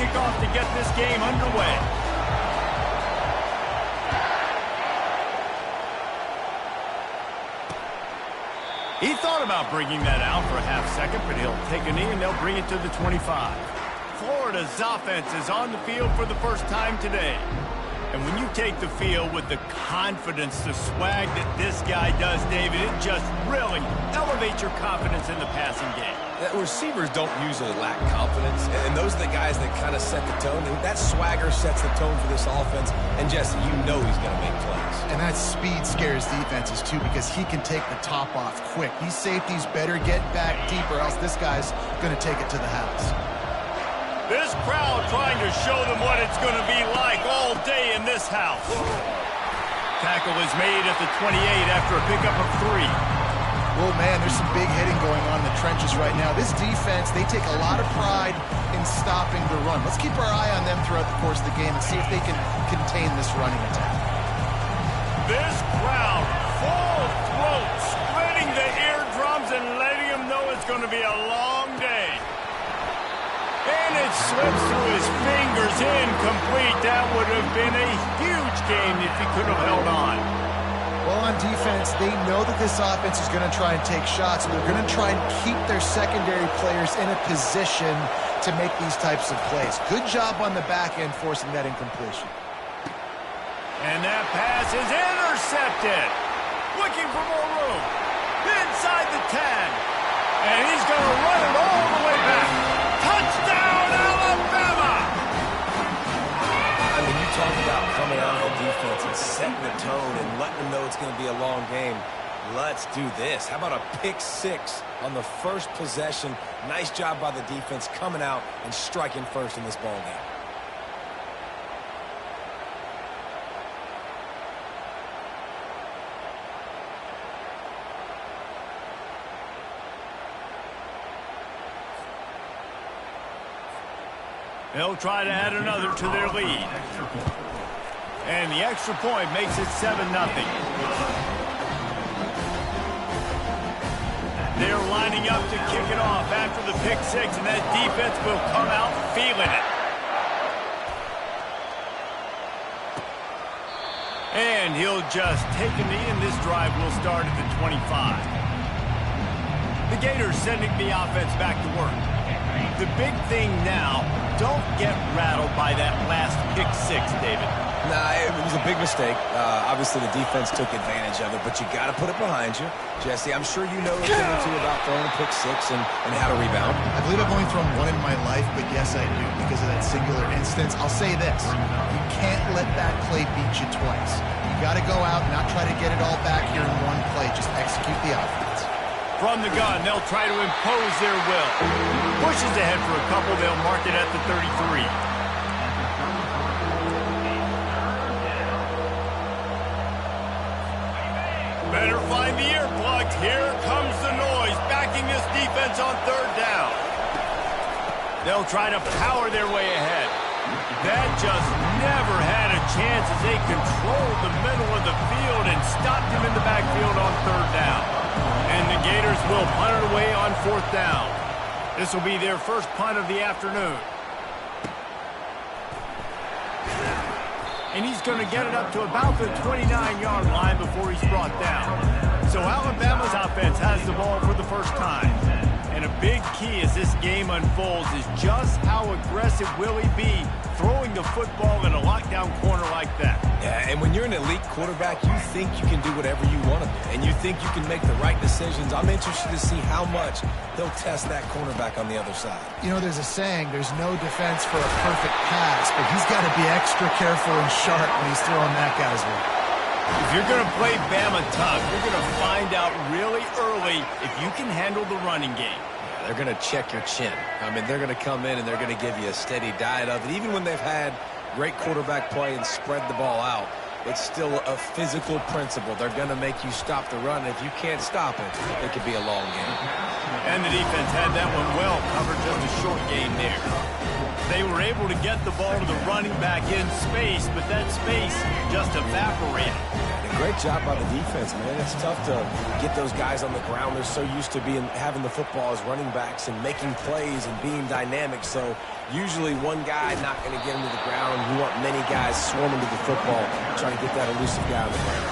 kickoff to get this game underway. He thought about bringing that out for a half second, but he'll take a knee and they'll bring it to the 25. Florida's offense is on the field for the first time today. And when you take the field with the confidence, the swag that this guy does, David, it just really elevates your confidence in the passing game. Receivers don't usually lack confidence, and those are the guys that kind of set the tone. That swagger sets the tone for this offense, and Jesse, you know he's going to make plays. And that speed scares defenses, too, because he can take the top off quick. These safeties better get back deeper, else this guy's going to take it to the house. This crowd trying to show them what it's going to be like all day in this house. Tackle is made at the 28 after a pickup of 3. Oh, man, there's some big hitting going on in the trenches right now. This defense, they take a lot of pride in stopping the run. Let's keep our eye on them throughout the course of the game and see if they can contain this running attack. This crowd, full throat, splitting the eardrums and letting them know it's going to be a long day. And it slips through his fingers, incomplete. That would have been a huge game if he could have held on. Well, on defense, they know that this offense is going to try and take shots, and they're going to try and keep their secondary players in a position to make these types of plays. Good job on the back end forcing that incompletion. And that pass is intercepted. Looking for more room. Inside the 10. And he's going to run it all the way back. Touchdown, Alabama! I mean, you talk about coming out of the defense and setting the tone and letting them know it's going to be a long game. Let's do this. How about a pick 6 on the first possession? Nice job by the defense coming out and striking first in this ball game. They'll try to add another to their lead. And the extra point makes it 7-0. They're lining up to kick it off after the pick 6, and that defense will come out feeling it. And he'll just take a knee, and this drive will start at the 25. The Gators sending the offense back to work. The big thing now, don't get rattled by that last pick 6, David. Nah, it was a big mistake. Obviously, the defense took advantage of it, but you got to put it behind you. Jesse, I'm sure you know a thing or two about throwing a pick 6 and how to rebound. I believe I've only thrown one in my life, but yes, I do, because of that singular instance. I'll say this. You can't let that play beat you twice. You got to go out and not try to get it all back here in one play. Just execute the offense. From the gun, they'll try to impose their will. Pushes ahead for a couple. They'll mark it at the 33. Better find the earplugs. Here comes the noise, backing this defense on 3rd down. They'll try to power their way ahead. That just never had a chance as they controlled the middle of the field and stopped him in the backfield on 3rd down. And the Gators will punt it away on 4th down. This will be their first punt of the afternoon. And he's going to get it up to about the 29-yard line before he's brought down. So Alabama's offense has the ball for the first time. And a big key as this game unfolds is just how aggressive will he be throwing the football in a lockdown corner like that. Yeah, and when you're an elite quarterback, you think you can do whatever you want to do, and you think you can make the right decisions. I'm interested to see how much he'll test that cornerback on the other side. You know, there's a saying, there's no defense for a perfect pass, but he's got to be extra careful and sharp when he's throwing that guy's way. If you're going to play Bama tough, you're going to find out really early if you can handle the running game. They're going to check your chin. I mean, they're going to come in and they're going to give you a steady diet of it. Even when they've had great quarterback play and spread the ball out, it's still a physical principle. They're going to make you stop the run. If you can't stop it, it could be a long game. And the defense had that one well covered, just a short game there. They were able to get the ball to the running back in space, but that space just evaporated. Great job by the defense, man. It's tough to get those guys on the ground. They're so used to having the football as running backs and making plays and being dynamic. So Usually one guy not going to get him to the ground. You want many guys swarming to the football, trying to get that elusive guy on the ground.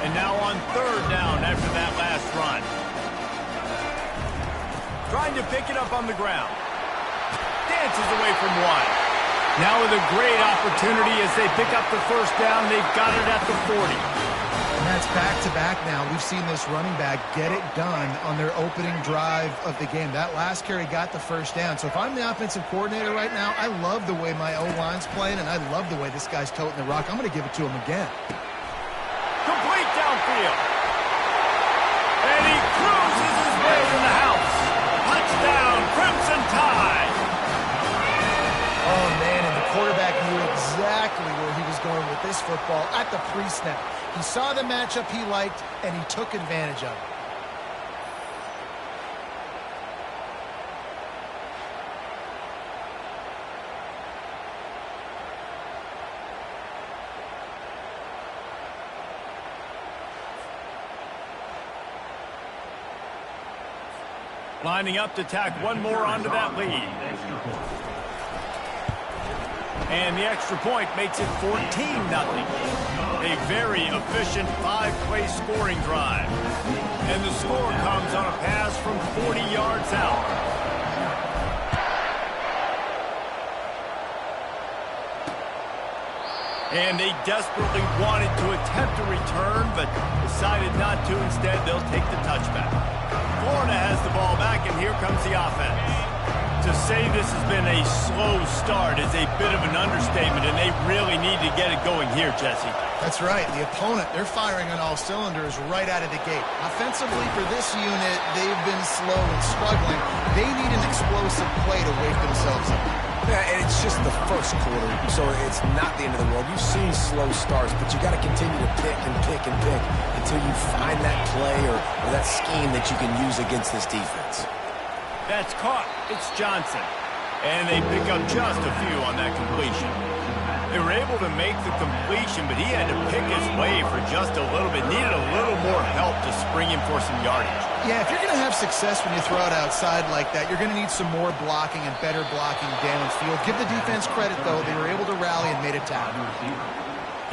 And now on third down after that last run. Trying to pick it up on the ground. Dances away from one. Now with a great opportunity as they pick up the first down. They've got it at the 40. And that's back-to-back now. We've seen this running back get it done on their opening drive of the game. That last carry got the first down. So if I'm the offensive coordinator right now, I love the way my O-line's playing, and I love the way this guy's toting the rock. I'm going to give it to him again. Complete downfield. And he cruises his way to the house. Touchdown, Crimson Tide. Oh, man, and the quarterback knew exactly where he was going with this football at the pre-snap. He saw the matchup he liked, and he took advantage of it. Lining up to tack one more onto that lead. And the extra point makes it 14-0. A very efficient 5-play scoring drive. And the score comes on a pass from 40 yards out. And they desperately wanted to attempt a return, but decided not to. Instead, they'll take the touchback. Florida has the ball back, and here comes the offense. To say this has been a slow start is a bit of an understatement, and they really need to get it going here, Jesse. That's right. The opponent, they're firing on all cylinders right out of the gate. Offensively, for this unit, they've been slow and struggling. They need an explosive play to wake themselves up. Yeah, and it's just the first quarter, so it's not the end of the world. You've seen slow starts, but you got to continue to pick and pick and pick until you find that play or that scheme that you can use against this defense. That's caught. It's Johnson. And they pick up just a few on that completion. They were able to make the completion, but he had to pick his way for just a little bit. Needed a little more help to spring him for some yardage. Yeah, if you're going to have success when you throw it outside like that, you're going to need some more blocking and better blocking downfield. Give the defense credit, though. They were able to rally and made a tackle.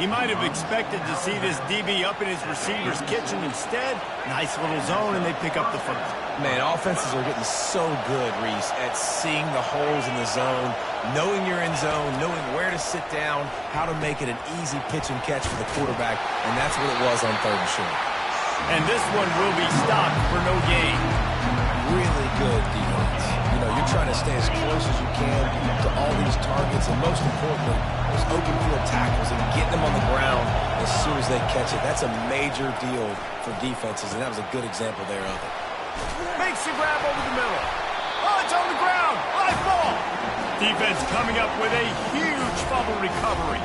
He might have expected to see this DB up in his receiver's kitchen. Instead, nice little zone, and they pick up the first. Man, offenses are getting so good, Reese, at seeing the holes in the zone, knowing you're in zone, knowing where to sit down, how to make it an easy pitch and catch for the quarterback, and that's what it was on third and short. And this one will be stopped for no gain. Really good defense. You know, you're trying to stay as close as you can to all these targets, and most importantly, those open field tackles and getting them on the ground as soon as they catch it. That's a major deal for defenses, and that was a good example there of it. Makes the grab over the middle. Oh, it's on the ground. High ball. Defense coming up with a huge fumble recovery.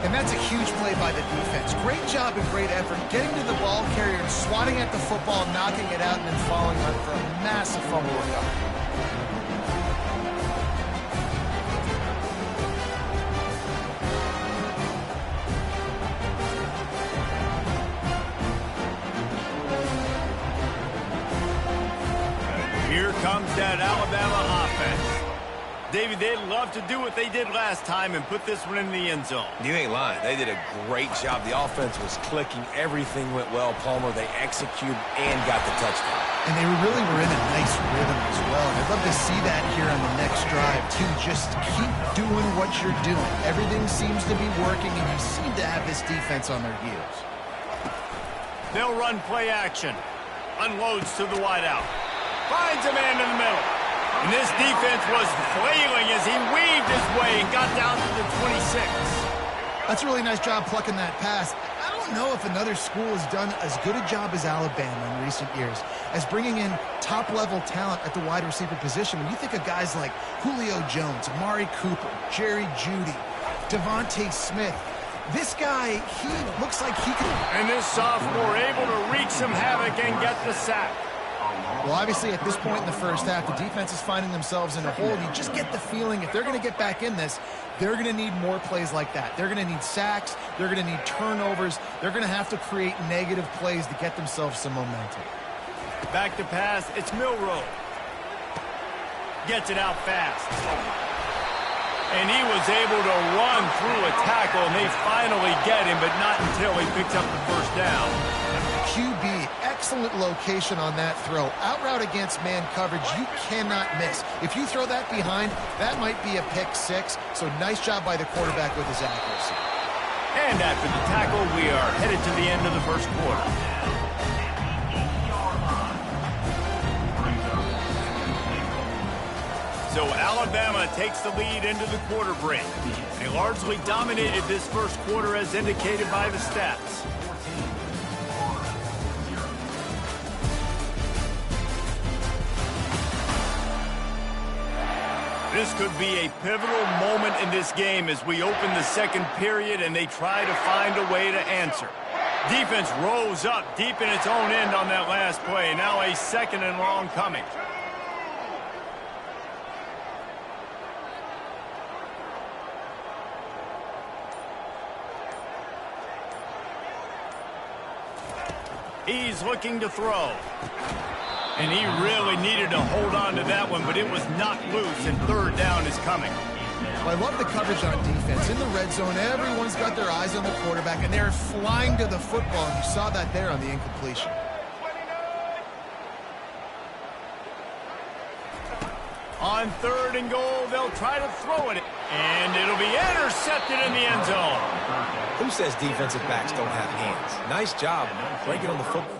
And that's a huge play by the defense. Great job and great effort getting to the ball carrier and swatting at the football, knocking it out, and then following up for a massive fumble recovery. Here comes that Alabama offense. David, they'd love to do what they did last time and put this one in the end zone. You ain't lying. They did a great job. The offense was clicking. Everything went well, Palmer. They executed and got the touchdown. And they really were in a nice rhythm as well. And I'd love to see that here on the next drive, too. Just keep doing what you're doing. Everything seems to be working, and you seem to have this defense on their heels. They'll run play action. Unloads to the wideout. Finds a man in the middle. And this defense was flailing as he weaved his way and got down to the 26. That's a really nice job plucking that pass. I don't know if another school has done as good a job as Alabama in recent years as bringing in top-level talent at the wide receiver position. When you think of guys like Julio Jones, Amari Cooper, Jerry Jeudy, Devontae Smith, this guy, he looks like he can... And this sophomore able to wreak some havoc and get the sack. Well, obviously, at this point in the first half, the defense is finding themselves in a hole. And you just get the feeling if they're going to get back in this, they're going to need more plays like that. They're going to need sacks. They're going to need turnovers. They're going to have to create negative plays to get themselves some momentum. Back to pass. It's Milroe. Gets it out fast. And he was able to run through a tackle, and they finally get him, but not until he picks up the first down. QB, excellent location on that throw. Out route against man coverage, you cannot miss. If you throw that behind, that might be a pick six. So nice job by the quarterback with his accuracy. And after the tackle, we are headed to the end of the first quarter. So Alabama takes the lead into the quarter break. They largely dominated this first quarter as indicated by the stats. This could be a pivotal moment in this game as we open the second period and they try to find a way to answer. Defense rose up deep in its own end on that last play. Now a second and long coming. He's looking to throw. And he really needed to hold on to that one, but it was knocked loose, and third down is coming. Well, I love the coverage on defense. In the red zone, everyone's got their eyes on the quarterback, and they're flying to the football, and you saw that there on the incompletion. On third and goal, they'll try to throw it, and it'll be intercepted in the end zone. Who says defensive backs don't have hands? Nice job breaking on the football.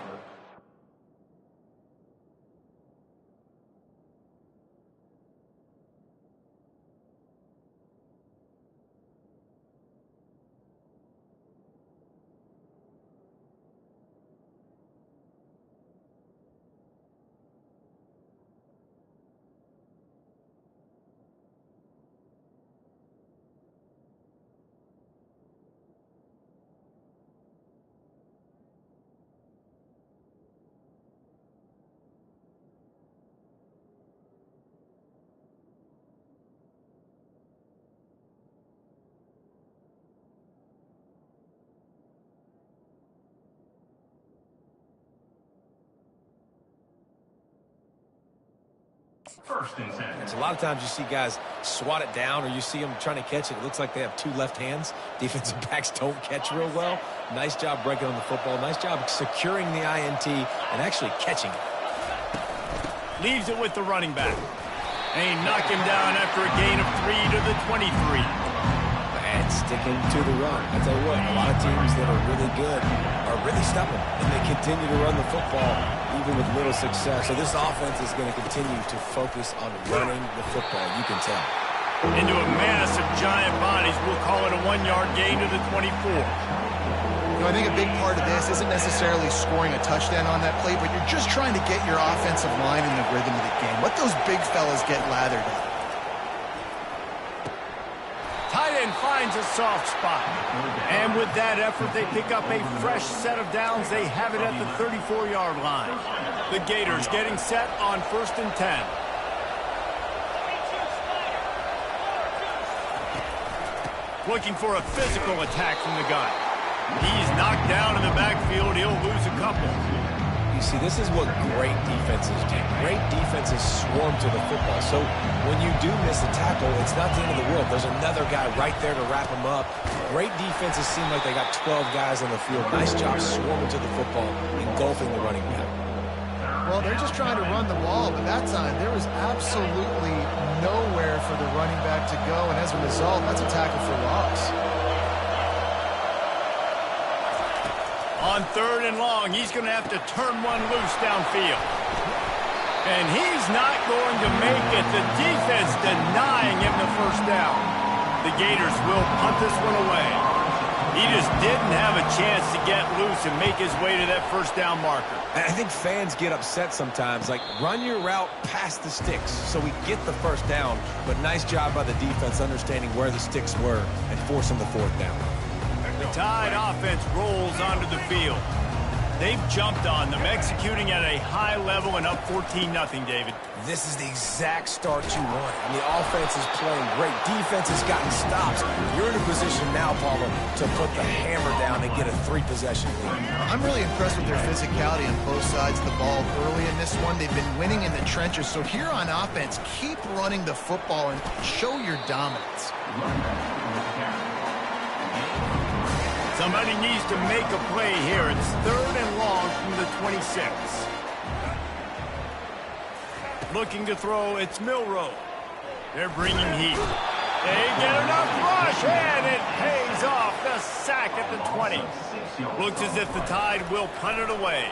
First and 10. So a lot of times you see guys swat it down or you see them trying to catch it. It looks like they have two left hands. Defensive backs don't catch real well. Nice job breaking on the football. Nice job securing the INT and actually catching it. Leaves it with the running back. And he knocked him down after a gain of 3 to the 23. And sticking to the run. I tell you what, a lot of teams that are really good are really stubborn. And they continue to run the football even with little success. So this offense is going to continue to focus on running the football. You can tell. Into a mass of giant bodies. We'll call it a 1-yard gain to the 24. You know, I think a big part of this isn't necessarily scoring a touchdown on that play, but you're just trying to get your offensive line in the rhythm of the game. Let those big fellas get lathered up. Tight end finds a soft spot. And with that effort, they pick up a fresh set of downs. They have it at the 34-yard line. The Gators getting set on 1st and 10. Looking for a physical attack from the gun. He's knocked down in the backfield. He'll lose a couple. You see, this is what great defenses do. Great defenses swarm to the football. So when you do miss a tackle, it's not the end of the world. There's another guy right there to wrap him up. Great defenses seem like they got 12 guys on the field. Nice job swarming to the football, engulfing the running back. Well, they're just trying to run the wall, but that time there was absolutely nowhere for the running back to go, and as a result, that's a tackle for loss. On 3rd and long, he's going to have to turn one loose downfield. And he's not going to make it. The defense denying him the first down. The Gators will punt this one away. He just didn't have a chance to get loose and make his way to that first down marker. I think fans get upset sometimes. Like, run your route past the sticks so we get the first down. But nice job by the defense understanding where the sticks were and forcing the 4th down. The Tide offense rolls onto the field. They've jumped on them, executing at a high level and up 14-0, David. This is the exact start you want. I mean, the offense is playing great. Defense has gotten stops. You're in a position now, Palmer, to put the hammer down and get a 3-possession lead. I'm really impressed with their physicality on both sides of the ball early in this one. They've been winning in the trenches. So here on offense, keep running the football and show your dominance. Somebody needs to make a play here. It's 3rd and long from the 26. Looking to throw, it's Milroe. They're bringing heat. They get enough rush, and it pays off. The sack at the 20. Looks as if the Tide will punt it away.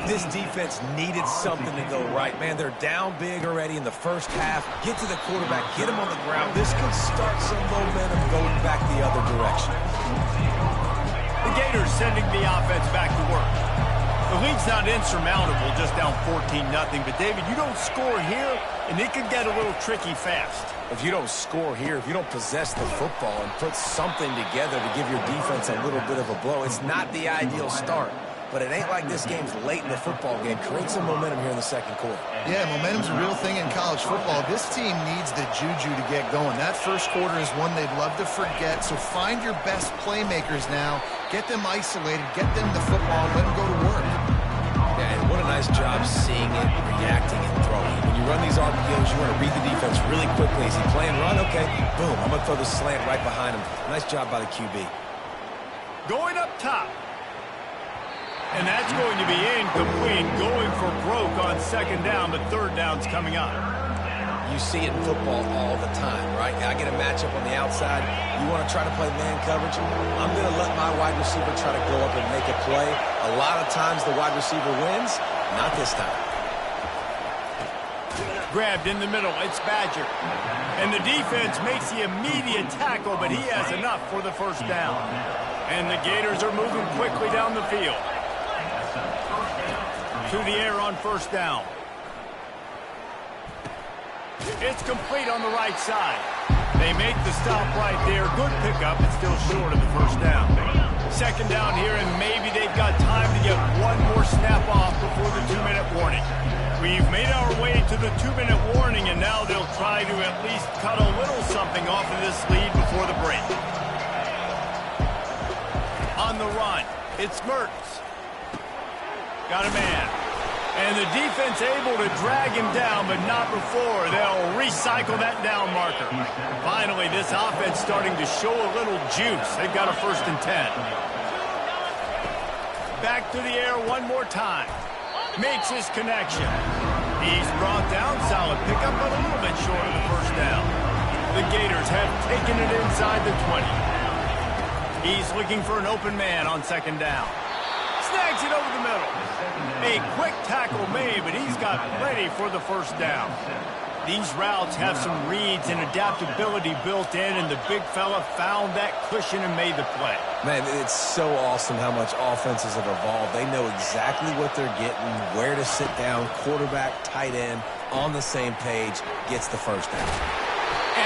This defense needed something to go right. Man, they're down big already in the first half. Get to the quarterback, get him on the ground. This could start some momentum going back the other direction. The Gators sending the offense back to work. The lead's not insurmountable, just down 14-0. But, David, you don't score here, and it could get a little tricky fast. If you don't score here, if you don't possess the football and put something together to give your defense a little bit of a blow, it's not the ideal start. But it ain't like this game's late in the football game. Create some momentum here in the second quarter. Yeah, momentum's a real thing in college football. This team needs the juju to get going. That first quarter is one they'd love to forget. So find your best playmakers now. Get them isolated. Get them the football. Let them go to work. Yeah, and what a nice job seeing it, reacting, and throwing. When you run these RPOs, you want to read the defense really quickly. Is he playing run? Okay, boom. I'm going to throw the slant right behind him. Nice job by the QB. Going up top. And that's going to be incomplete, going for broke on 2nd down, but 3rd down's coming up. You see it in football all the time, right? I get a matchup on the outside. You want to try to play man coverage? I'm going to let my wide receiver try to go up and make a play. A lot of times the wide receiver wins. Not this time. Grabbed in the middle, it's Badger. And the defense makes the immediate tackle, but he has enough for the 1st down. And the Gators are moving quickly down the field. To the air on 1st down. It's complete on the right side. They make the stop right there. Good pickup, but still short of the 1st down. 2nd down here, and maybe they've got time to get one more snap off before the 2-minute warning. We've made our way to the 2-minute warning, and now they'll try to at least cut a little something off of this lead before the break. On the run, it's Mertz. Got a man. And the defense able to drag him down, but not before. They'll recycle that down marker. Finally, this offense starting to show a little juice. They've got a 1st and 10. Back to the air one more time. Makes his connection. He's brought down. Solid pickup, but a little bit short of the 1st down. The Gators have taken it inside the 20. He's looking for an open man on 2nd down. Snags it over the middle. A quick tackle made, but he's got plenty for the 1st down. These routes have some reads and adaptability built in, and the big fella found that cushion and made the play. Man, it's so awesome how much offenses have evolved. They know exactly what they're getting, where to sit down, quarterback, tight end, on the same page, gets the 1st down.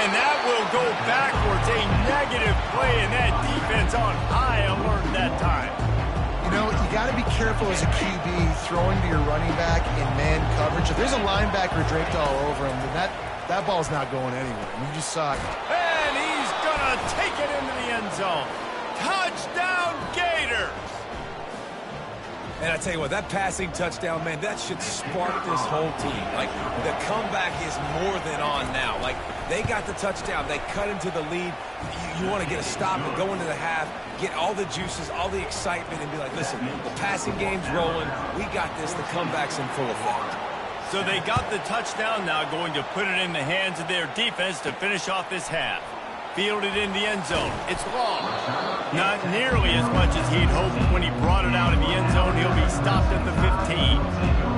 And that will go backwards, a negative play, and that defense on high alert that time. You know, you got to be careful as a QB throwing to your running back in man coverage. If there's a linebacker draped all over him, then that ball's not going anywhere. You just saw it. And he's going to take it into the end zone. Touchdown, Gators! And I tell you what, that passing touchdown, man, that should spark this whole team. Like, the comeback is more than on now. Like, they got the touchdown. They cut into the lead. You want to get a stop and go into the half, get all the juices, all the excitement, and be like, listen, the passing game's rolling. We got this. The comeback's in full effect. So they got the touchdown now, going to put it in the hands of their defense to finish off this half. Fielded in the end zone. It's long. Not nearly as much as he'd hoped when he brought it out in the end zone. He'll be stopped at the 15.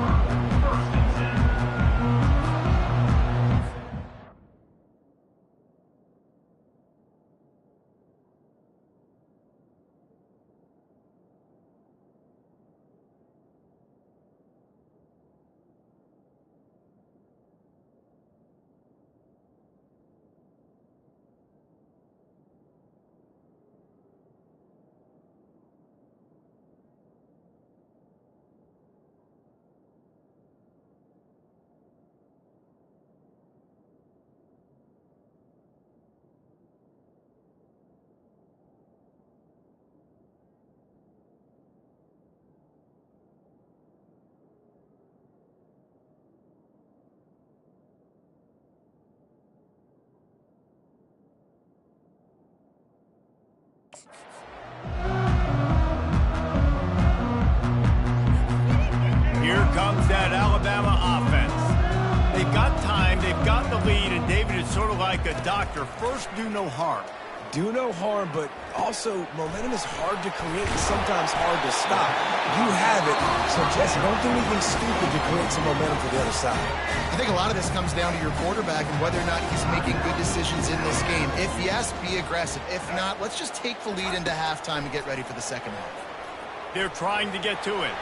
sort of like a doctor. First, do no harm. Do no harm, but also momentum is hard to create and sometimes hard to stop. You have it, so Jesse, don't do anything stupid to create some momentum for the other side. I think a lot of this comes down to your quarterback and whether or not he's making good decisions in this game. If yes, be aggressive. If not, let's just take the lead into halftime and get ready for the second half. They're trying to get to it.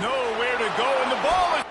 Nowhere to go, and the ball is...